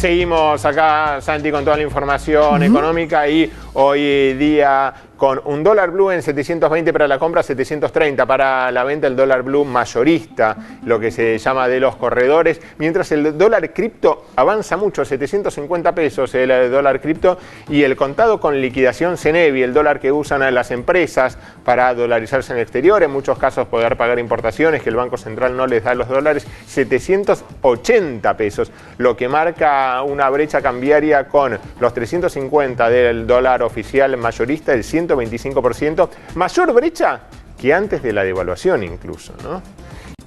Seguimos acá, Santi, con toda la información económica y hoy día con un dólar blue en 720 para la compra, 730 para la venta, el dólar blue mayorista, lo que se llama de los corredores, mientras el dólar cripto avanza mucho, 750 pesos el dólar cripto, y el contado con liquidación CENEVI, el dólar que usan las empresas para dolarizarse en el exterior, en muchos casos poder pagar importaciones que el Banco Central no les da los dólares, 780 pesos, lo que marca una brecha cambiaria con los 350 del dólar oficial mayorista, el 125%, mayor brecha que antes de la devaluación incluso, ¿no?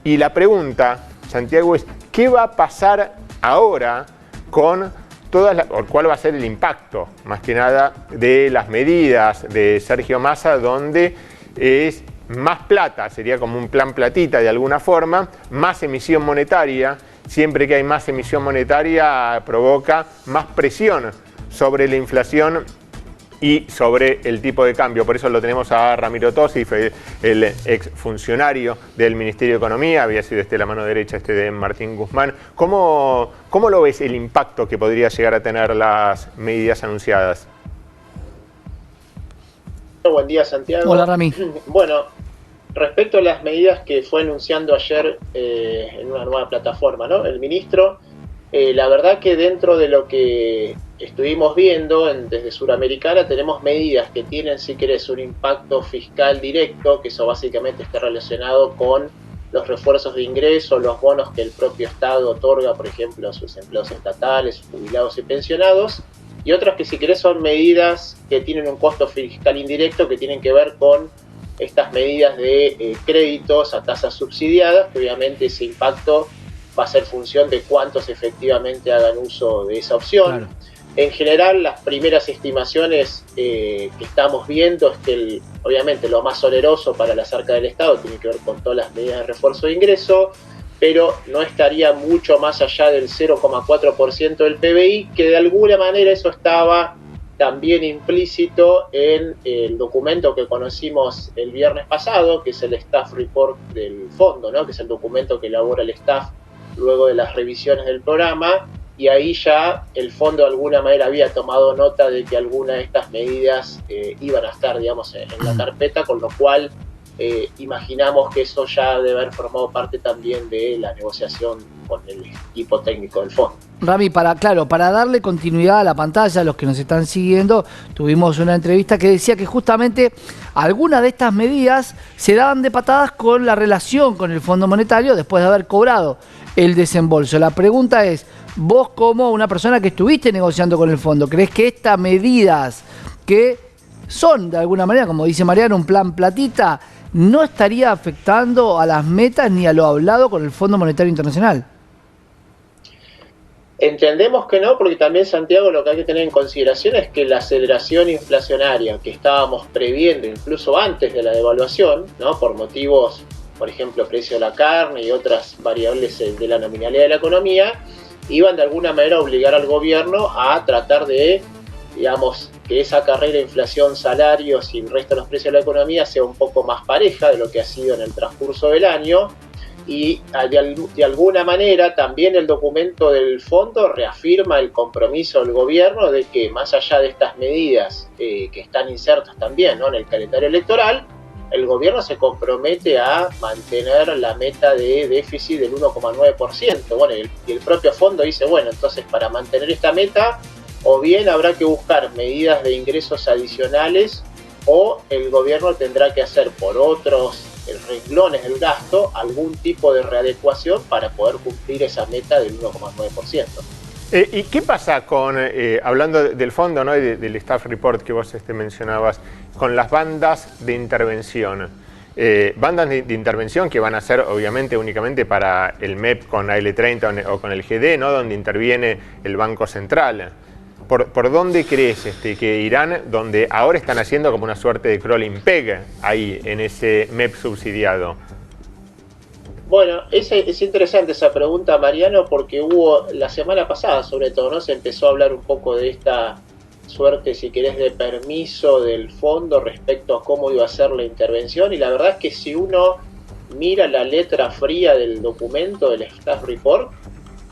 Y la pregunta, Santiago, es ¿qué va a pasar ahora con cuál va a ser el impacto, más que nada, de las medidas de Sergio Massa, donde es más plata, sería como un plan platita de alguna forma, más emisión monetaria? Siempre que hay más emisión monetaria provoca más presión sobre la inflación y sobre el tipo de cambio. Por eso lo tenemos a Ramiro Tosi, el exfuncionario del Ministerio de Economía, había sido la mano derecha de Martín Guzmán. ¿Cómo lo ves el impacto que podría llegar a tener las medidas anunciadas? Buen día, Santiago. Hola, Rami. Bueno, respecto a las medidas que fue anunciando ayer en una nueva plataforma, ¿no? El ministro, la verdad que dentro de lo que estuvimos viendo desde Suramericana, tenemos medidas que tienen, si querés, un impacto fiscal directo, que eso básicamente está relacionado con los refuerzos de ingresos, los bonos que el propio Estado otorga, por ejemplo, a sus empleados estatales, jubilados y pensionados, y otras que, si querés, son medidas que tienen un costo fiscal indirecto, que tienen que ver con estas medidas de créditos a tasas subsidiadas, que obviamente ese impacto va a ser función de cuántos efectivamente hagan uso de esa opción. Claro. En general, las primeras estimaciones que estamos viendo es que obviamente lo más oneroso para la arcas del Estado tiene que ver con todas las medidas de refuerzo de ingreso, pero no estaría mucho más allá del 0,4% del PBI, que de alguna manera eso estaba también implícito en el documento que conocimos el viernes pasado, que es el Staff Report del fondo, ¿no? Que es el documento que elabora el staff luego de las revisiones del programa, y ahí ya el fondo de alguna manera había tomado nota de que algunas de estas medidas iban a estar, digamos, en la carpeta, con lo cual imaginamos que eso ya debe haber formado parte también de la negociación con el equipo técnico del fondo. Rami, para darle continuidad a la pantalla, a los que nos están siguiendo, tuvimos una entrevista que decía que justamente algunas de estas medidas se daban de patadas con la relación con el Fondo Monetario después de haber cobrado el desembolso. La pregunta es, vos como una persona que estuviste negociando con el fondo, ¿crees que estas medidas que son de alguna manera, como dice Mariano, un plan platita, no estaría afectando a las metas ni a lo hablado con el Fondo Monetario Internacional? Entendemos que no, porque también, Santiago, lo que hay que tener en consideración es que la aceleración inflacionaria que estábamos previendo incluso antes de la devaluación, ¿no? Por motivos, por ejemplo, precio de la carne y otras variables de la nominalidad de la economía, iban de alguna manera a obligar al gobierno a tratar de, digamos, que esa carrera inflación-salarios y el resto de los precios de la economía sea un poco más pareja de lo que ha sido en el transcurso del año. Y de alguna manera también el documento del fondo reafirma el compromiso del gobierno de que, más allá de estas medidas que están insertas también, ¿no?, en el calendario electoral, el gobierno se compromete a mantener la meta de déficit del 1,9%. Bueno, y el propio fondo dice, bueno, entonces para mantener esta meta, o bien habrá que buscar medidas de ingresos adicionales, o el gobierno tendrá que hacer por otros renglones del gasto algún tipo de readecuación para poder cumplir esa meta del 1,9%. ¿Y qué pasa con, hablando del fondo, ¿no?, y del staff report que vos mencionabas, con las bandas de intervención? Bandas de intervención que van a ser obviamente únicamente para el MEP con AL30 o con el GD, ¿no?, donde interviene el Banco Central. ¿Por dónde crees que irán, donde ahora están haciendo como una suerte de crawling peg ahí en ese MEP subsidiado? Bueno, es interesante esa pregunta, Mariano, porque hubo la semana pasada, sobre todo, ¿no?, se empezó a hablar un poco de esta suerte, si querés, de permiso del fondo respecto a cómo iba a ser la intervención, y la verdad es que si uno mira la letra fría del documento, del Staff Report,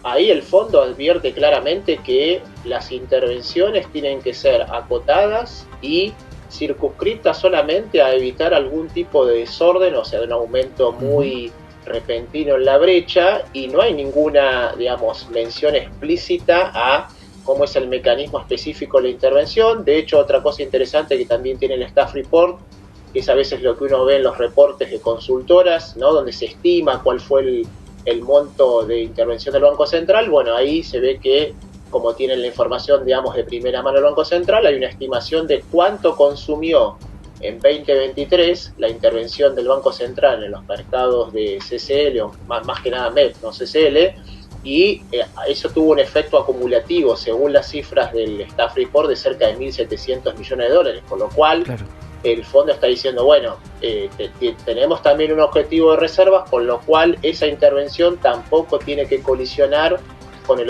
ahí el fondo advierte claramente que las intervenciones tienen que ser acotadas y circunscritas solamente a evitar algún tipo de desorden, o sea, de un aumento muy repentino en la brecha, y no hay ninguna, digamos, mención explícita a cómo es el mecanismo específico de la intervención. De hecho, otra cosa interesante que también tiene el Staff Report es a veces lo que uno ve en los reportes de consultoras, ¿no? Donde se estima cuál fue el monto de intervención del Banco Central. Bueno, ahí se ve que, como tienen la información, digamos, de primera mano del Banco Central, hay una estimación de cuánto consumió en 2023 la intervención del Banco Central en los mercados de CCL, o más que nada MEP, no CCL, y eso tuvo un efecto acumulativo, según las cifras del Staff Report, de cerca de 1.700 millones de dólares, por lo cual el fondo está diciendo, bueno, tenemos también un objetivo de reservas, con lo cual esa intervención tampoco tiene que colisionar con el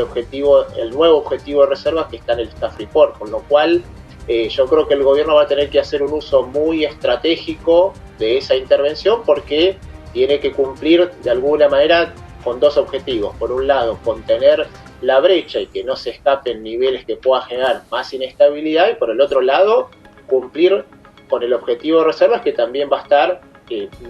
nuevo objetivo de reservas que está en el Staff Report, con lo cual yo creo que el gobierno va a tener que hacer un uso muy estratégico de esa intervención, porque tiene que cumplir de alguna manera con dos objetivos. Por un lado, contener la brecha y que no se escapen niveles que pueda generar más inestabilidad, y por el otro lado, cumplir con el objetivo de reservas, que también va a estar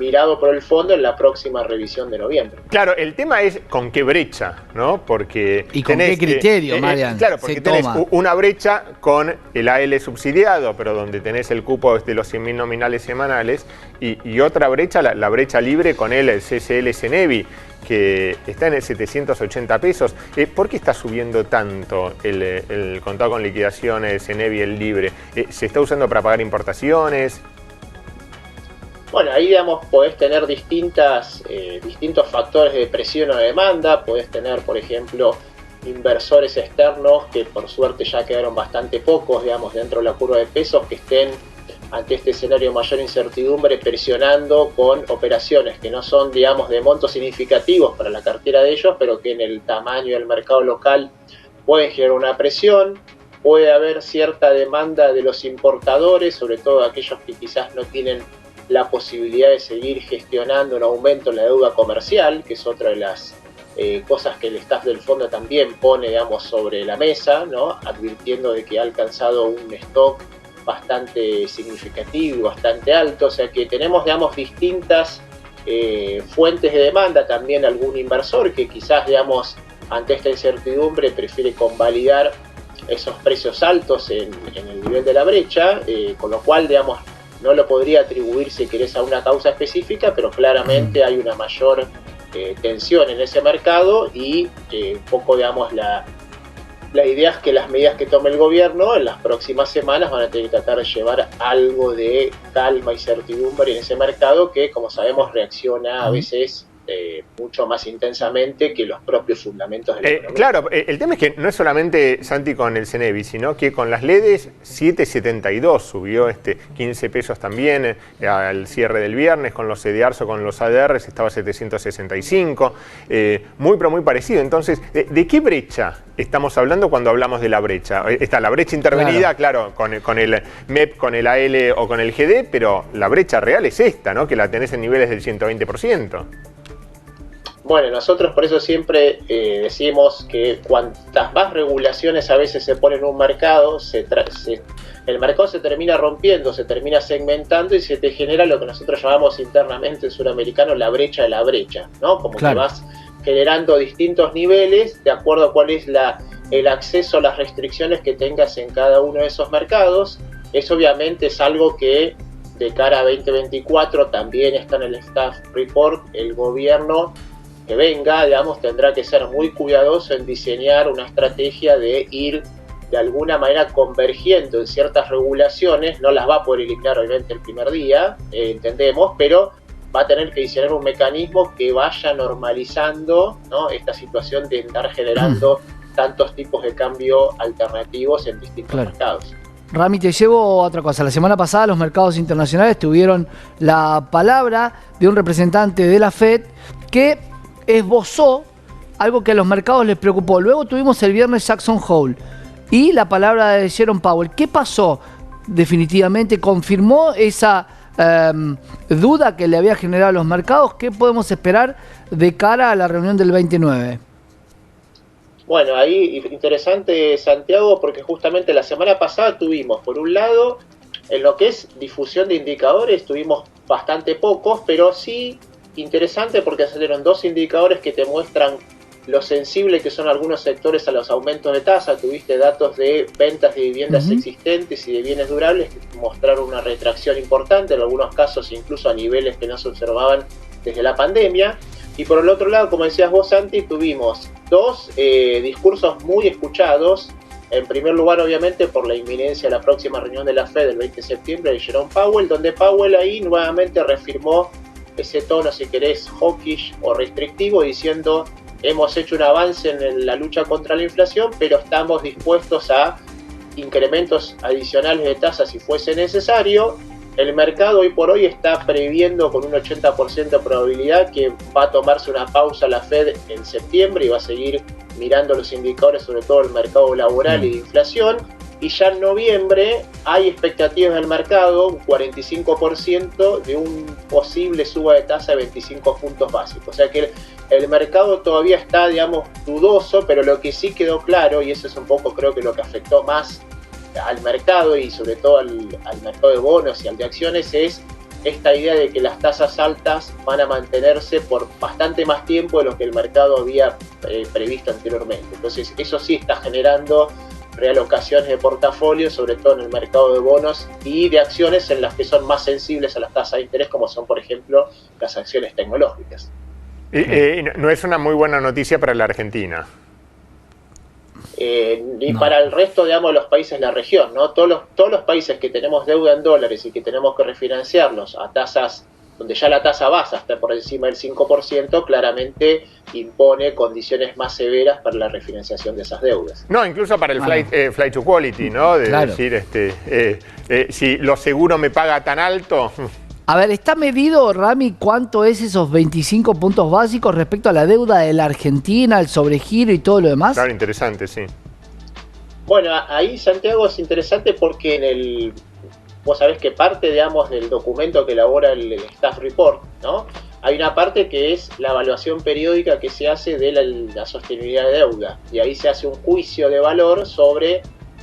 mirado por el fondo en la próxima revisión de noviembre. Claro, el tema es con qué brecha, ¿no? Porque ¿y con qué criterio, Marian? Claro, porque tenés una brecha con el AL subsidiado, pero donde tenés el cupo de los 100.000 nominales semanales, y otra brecha, la brecha libre con el CCL Cenevi, que está en el 780 pesos. ¿Por qué está subiendo tanto el contado con liquidaciones Cenevi, el libre? ¿Se está usando para pagar importaciones? Bueno, ahí, digamos, podés tener distintos factores de presión o de demanda. Podés tener, por ejemplo, inversores externos, que por suerte ya quedaron bastante pocos, digamos, dentro de la curva de pesos, que estén ante este escenario de mayor incertidumbre presionando con operaciones que no son, digamos, de montos significativos para la cartera de ellos, pero que en el tamaño del mercado local pueden generar una presión. Puede haber cierta demanda de los importadores, sobre todo aquellos que quizás no tienen la posibilidad de seguir gestionando un aumento en la deuda comercial, que es otra de las cosas que el staff del fondo también pone, digamos, sobre la mesa, ¿no? Advirtiendo de que ha alcanzado un stock bastante significativo y bastante alto. O sea que tenemos, digamos, distintas fuentes de demanda. También algún inversor que quizás, digamos, ante esta incertidumbre prefiere convalidar esos precios altos en el nivel de la brecha, con lo cual, digamos, no lo podría atribuir, si querés, a una causa específica, pero claramente hay una mayor tensión en ese mercado, y un poco, digamos, la idea es que las medidas que tome el gobierno en las próximas semanas van a tener que tratar de llevar algo de calma y certidumbre en ese mercado, que, como sabemos, reacciona a veces mucho más intensamente que los propios fundamentos de la economía. Claro, el tema es que no es solamente, Santi, con el Cenevi, sino que con las LEDs 7.72 subió 15 pesos también al cierre del viernes. Con los CDRs o con los ADRs estaba 765, muy pero muy parecido. Entonces, ¿de qué brecha estamos hablando cuando hablamos de la brecha? Está la brecha intervenida, claro, con el MEP, con el AL o con el GD, pero la brecha real es esta, ¿no? Que la tenés en niveles del 120%. Bueno, nosotros por eso siempre decimos que cuantas más regulaciones a veces se ponen en un mercado, el mercado se termina rompiendo, se termina segmentando, y se te genera lo que nosotros llamamos internamente en sudamericano la brecha de la brecha, ¿no? Como que vas generando distintos niveles de acuerdo a cuál es el acceso a las restricciones que tengas en cada uno de esos mercados. Eso obviamente es algo que de cara a 2024 también está en el Staff Report. El gobierno que venga, digamos, tendrá que ser muy cuidadoso en diseñar una estrategia de ir de alguna manera convergiendo en ciertas regulaciones. No las va a poder eliminar obviamente el primer día, entendemos, pero va a tener que diseñar un mecanismo que vaya normalizando, ¿no?, esta situación de estar generando tantos tipos de cambio alternativos en distintos mercados. Rami, te llevo a otra cosa. La semana pasada los mercados internacionales tuvieron la palabra de un representante de la FED que esbozó algo que a los mercados les preocupó. Luego tuvimos el viernes Jackson Hole y la palabra de Jerome Powell. ¿Qué pasó definitivamente? ¿Confirmó esa duda que le había generado a los mercados? ¿Qué podemos esperar de cara a la reunión del 29? Bueno, ahí interesante, Santiago, porque justamente la semana pasada tuvimos, por un lado, en lo que es difusión de indicadores, tuvimos bastante pocos, pero sí interesante porque salieron dos indicadores que te muestran lo sensible que son algunos sectores a los aumentos de tasa. Tuviste datos de ventas de viviendas existentes y de bienes durables que mostraron una retracción importante, en algunos casos incluso a niveles que no se observaban desde la pandemia. Y por el otro lado, como decías vos, Santi, tuvimos dos discursos muy escuchados. En primer lugar, obviamente, por la inminencia de la próxima reunión de la Fed el 20 de septiembre de Jerome Powell, donde Powell ahí nuevamente reafirmó ese tono, si querés, hawkish o restrictivo, diciendo: hemos hecho un avance en la lucha contra la inflación, pero estamos dispuestos a incrementos adicionales de tasas si fuese necesario. El mercado hoy por hoy está previendo con un 80% de probabilidad que va a tomarse una pausa la Fed en septiembre y va a seguir mirando los indicadores, sobre todo el mercado laboral y de inflación. Y ya en noviembre hay expectativas del mercado, un 45% de un posible suba de tasa de 25 puntos básicos. O sea que el mercado todavía está, digamos, dudoso, pero lo que sí quedó claro, y eso es un poco creo que lo que afectó más al mercado y sobre todo al mercado de bonos y al de acciones, es esta idea de que las tasas altas van a mantenerse por bastante más tiempo de lo que el mercado había previsto anteriormente. Entonces eso sí está generando realocaciones de portafolio, sobre todo en el mercado de bonos y de acciones en las que son más sensibles a las tasas de interés, como son, por ejemplo, las acciones tecnológicas. No es una muy buena noticia para la Argentina. Ni para el resto, digamos, de los países de la región, ¿no? Todos los países que tenemos deuda en dólares y que tenemos que refinanciarlos a tasas donde ya la tasa base está por encima del 5%, claramente impone condiciones más severas para la refinanciación de esas deudas. No, incluso para el flight to quality, ¿no? De decir, si lo seguro me paga tan alto. A ver, ¿está medido, Rami, cuánto es esos 25 puntos básicos respecto a la deuda de la Argentina, el sobregiro y todo lo demás? Claro, interesante, sí. Bueno, ahí, Santiago, es interesante porque vos sabés que parte, digamos, del documento que elabora el Staff Report, ¿no? Hay una parte que es la evaluación periódica que se hace de la sostenibilidad de deuda. Y ahí se hace un juicio de valor sobre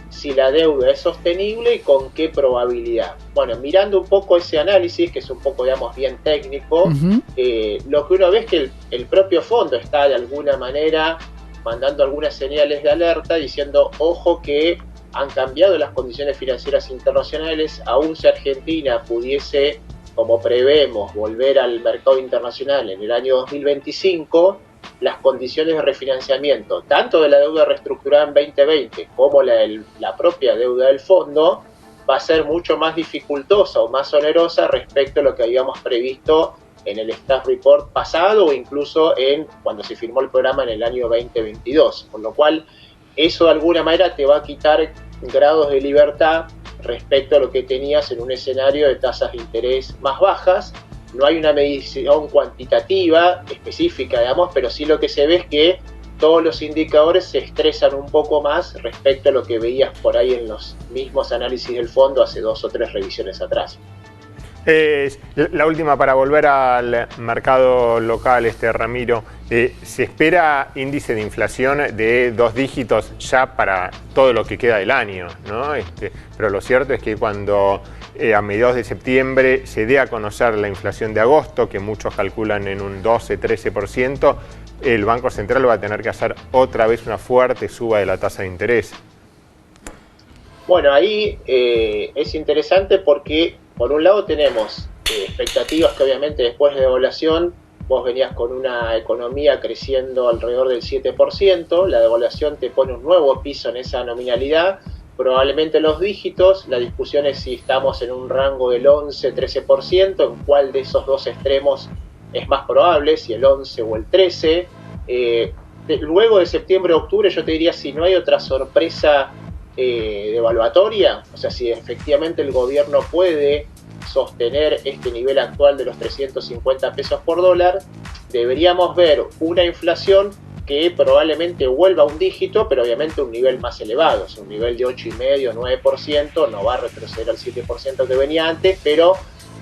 si la deuda es sostenible y con qué probabilidad. Bueno, mirando un poco ese análisis, que es un poco, digamos, bien técnico, lo que uno ve es que el propio fondo está de alguna manera mandando algunas señales de alerta diciendo: ojo que han cambiado las condiciones financieras internacionales, aún si Argentina pudiese, como prevemos, volver al mercado internacional en el año 2025, las condiciones de refinanciamiento, tanto de la deuda reestructurada en 2020 como la propia deuda del fondo, va a ser mucho más dificultosa o más onerosa respecto a lo que habíamos previsto en el Staff Report pasado o incluso cuando se firmó el programa en el año 2022. Con lo cual, eso de alguna manera te va a quitar grados de libertad respecto a lo que tenías en un escenario de tasas de interés más bajas. No hay una medición cuantitativa específica, digamos, pero sí lo que se ve es que todos los indicadores se estresan un poco más respecto a lo que veías por ahí en los mismos análisis del fondo hace 2 o 3 revisiones atrás. La última, para volver al mercado local, Ramiro, ¿se espera índice de inflación de 2 dígitos ya para todo lo que queda del año, ¿no? Pero lo cierto es que cuando a mediados de septiembre se dé a conocer la inflación de agosto, que muchos calculan en un 12-13%, el Banco Central va a tener que hacer otra vez una fuerte suba de la tasa de interés. Bueno, ahí es interesante porque por un lado tenemos expectativas que obviamente después de la devaluación vos venías con una economía creciendo alrededor del 7%, la devaluación te pone un nuevo piso en esa nominalidad, probablemente los dígitos, la discusión es si estamos en un rango del 11-13%, en cuál de esos dos extremos es más probable, si el 11 o el 13. Luego de septiembre-octubre yo te diría, si no hay otra sorpresa devaluatoria, o sea, si efectivamente el gobierno puede sostener este nivel actual de los 350 pesos por dólar, deberíamos ver una inflación que probablemente vuelva a un dígito, pero obviamente un nivel más elevado, o sea, un nivel de 8,5-9%, no va a retroceder al 7% que venía antes, pero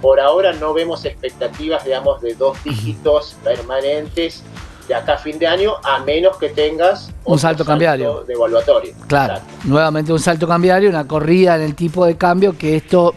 por ahora no vemos expectativas, digamos, de 2 dígitos permanentes de acá a fin de año, a menos que tengas un salto cambiario devaluatorio. Claro, Exacto. nuevamente un salto cambiario, una corrida en el tipo de cambio, que esto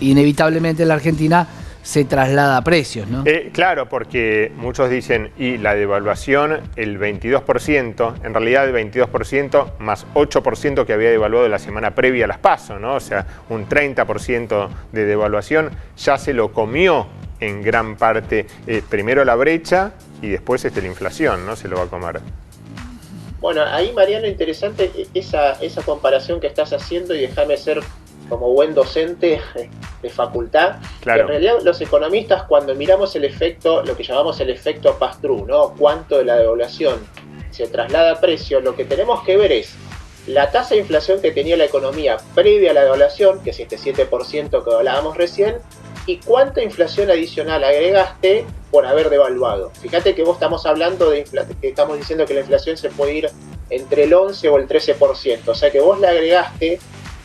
inevitablemente en la Argentina se traslada a precios, ¿no? Claro, porque muchos dicen, y la devaluación, el 22%, en realidad el 22% más 8% que había devaluado la semana previa a las PASO, ¿no? O sea, un 30% de devaluación ya se lo comió en gran parte, primero la brecha y después la inflación, ¿no? Se lo va a comer. Bueno, ahí, Mariano, interesante esa comparación que estás haciendo, y déjame ser como buen docente de facultad. Claro. En realidad, los economistas, cuando miramos el efecto, lo que llamamos el efecto pass-through, ¿no? Cuánto de la devaluación se traslada a precio, lo que tenemos que ver es la tasa de inflación que tenía la economía previa a la devaluación, que es este 7% que hablábamos recién, y cuánta inflación adicional agregaste por haber devaluado. Fíjate que vos estamos hablando de que estamos diciendo que la inflación se puede ir entre el 11 o el 13%, o sea que vos le agregaste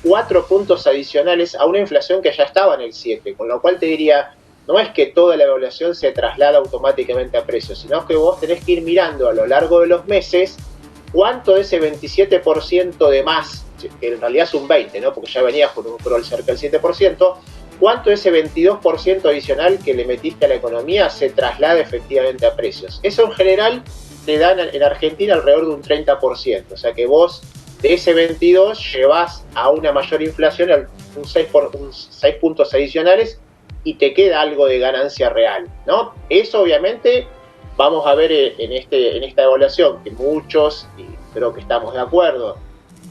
4 puntos adicionales a una inflación que ya estaba en el 7, con lo cual te diría, no es que toda la evaluación se traslada automáticamente a precios, sino que vos tenés que ir mirando a lo largo de los meses cuánto de ese 27% de más, que en realidad es un 20%, ¿no? Porque ya venías con un crawl cerca del 7%, cuánto de ese 22% adicional que le metiste a la economía se traslada efectivamente a precios. Eso en general te dan en Argentina alrededor de un 30%, o sea que vos de ese 22 llevas a una mayor inflación, un 6 puntos adicionales, y te queda algo de ganancia real, ¿no? Eso obviamente vamos a ver en esta evaluación, que muchos, y creo que estamos de acuerdo,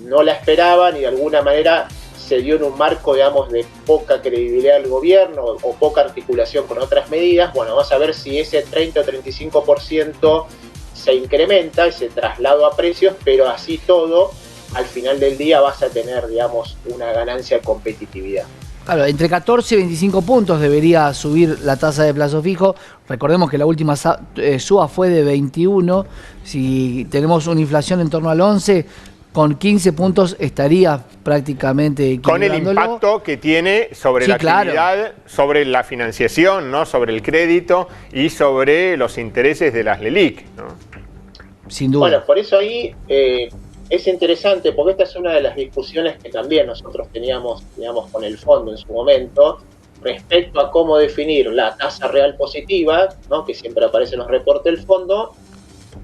no la esperaban y de alguna manera se dio en un marco, digamos, de poca credibilidad del gobierno o poca articulación con otras medidas. Bueno, vamos a ver si ese 30 o 35% se incrementa, ese traslado a precios, pero así todo, al final del día vas a tener, digamos, una ganancia de competitividad. Claro, entre 14 y 25 puntos debería subir la tasa de plazo fijo. Recordemos que la última suba fue de 21. Si tenemos una inflación en torno al 11, con 15 puntos estaría prácticamente con el impacto que tiene sobre la actividad, claro, sobre la financiación, ¿no? Sobre el crédito y sobre los intereses de las LELIQ, ¿no? Sin duda. Bueno, por eso ahí es interesante, porque esta es una de las discusiones que también nosotros teníamos, digamos, con el fondo en su momento, respecto a cómo definir la tasa real positiva, ¿no? Que siempre aparece en los reportes del fondo,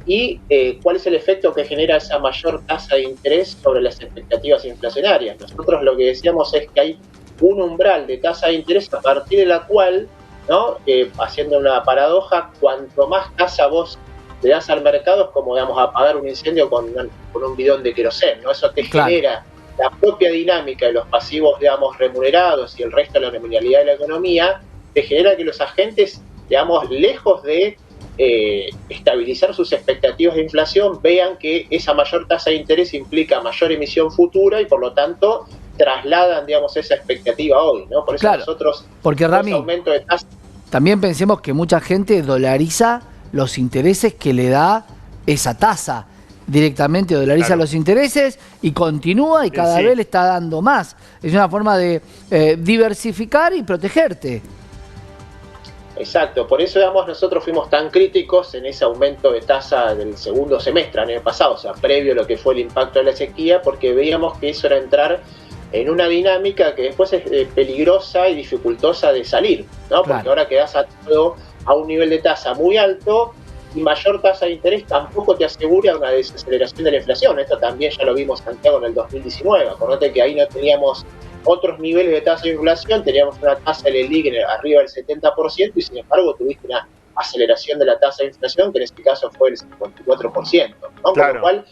y cuál es el efecto que genera esa mayor tasa de interés sobre las expectativas inflacionarias. Nosotros lo que decíamos es que hay un umbral de tasa de interés a partir de la cual, ¿no? Haciendo una paradoja, cuanto más tasa vos le das al mercado es como, digamos, apagar un incendio con un bidón de queroseno, ¿no? Eso te genera la propia dinámica de los pasivos, digamos, remunerados y el resto de la nominalidad de la economía, te genera que los agentes, digamos, lejos de estabilizar sus expectativas de inflación, vean que esa mayor tasa de interés implica mayor emisión futura y por lo tanto trasladan, digamos, esa expectativa hoy, ¿no? Por eso claro, nosotros, porque Rami, aumento de tasa, también pensemos que mucha gente dolariza los intereses que le da esa tasa. Directamente dolariza, claro, los intereses y continúa y cada vez le está dando más. Es una forma de diversificar y protegerte. Exacto, por eso, digamos, nosotros fuimos tan críticos en ese aumento de tasa del segundo semestre, año pasado, o sea, previo a lo que fue el impacto de la sequía, porque veíamos que eso era entrar en una dinámica que después es peligrosa y dificultosa de salir, ¿no? Porque claro, ahora quedás atado a un nivel de tasa muy alto y mayor tasa de interés tampoco te asegura una desaceleración de la inflación. Esto también ya lo vimos, Santiago, en el 2019. Acordate que ahí no teníamos otros niveles de tasa de inflación, teníamos una tasa de LELIQ arriba del 70% y sin embargo tuviste una aceleración de la tasa de inflación que en este caso fue el 54%, ¿no? Claro. Con lo cual,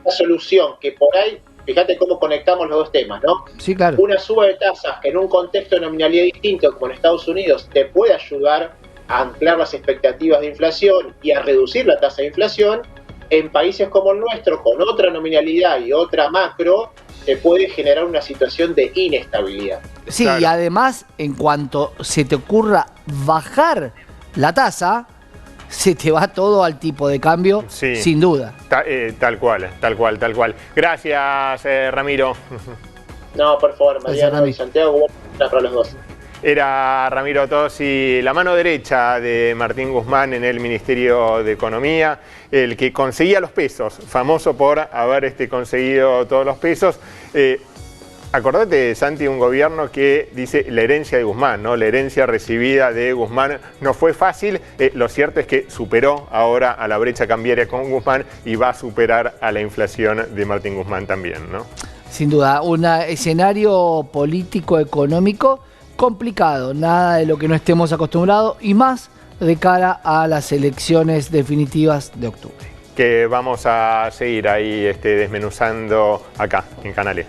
la solución que por ahí, fíjate cómo conectamos los dos temas, ¿no? Sí, claro. Una suba de tasas que en un contexto de nominalidad distinto como en Estados Unidos te puede ayudar a anclar las expectativas de inflación y a reducir la tasa de inflación, en países como el nuestro, con otra nominalidad y otra macro, te puede generar una situación de inestabilidad. Sí, claro, y además, en cuanto se te ocurra bajar la tasa, se te va todo al tipo de cambio, sí, sin duda. Tal cual. Gracias, Ramiro. No, por favor, Mariano y Santiago, para los dos. Era Ramiro Tosi, la mano derecha de Martín Guzmán en el Ministerio de Economía, el que conseguía los pesos, famoso por haber conseguido todos los pesos. Acordate, Santi, un gobierno que dice la herencia de Guzmán, ¿no? La herencia recibida de Guzmán no fue fácil. Lo cierto es que superó ahora a la brecha cambiaria con Guzmán y va a superar a la inflación de Martín Guzmán también, ¿no? Sin duda, un escenario político-económico complicado, nada de lo que no estemos acostumbrados y más de cara a las elecciones definitivas de octubre. Que vamos a seguir ahí desmenuzando acá en Canal E.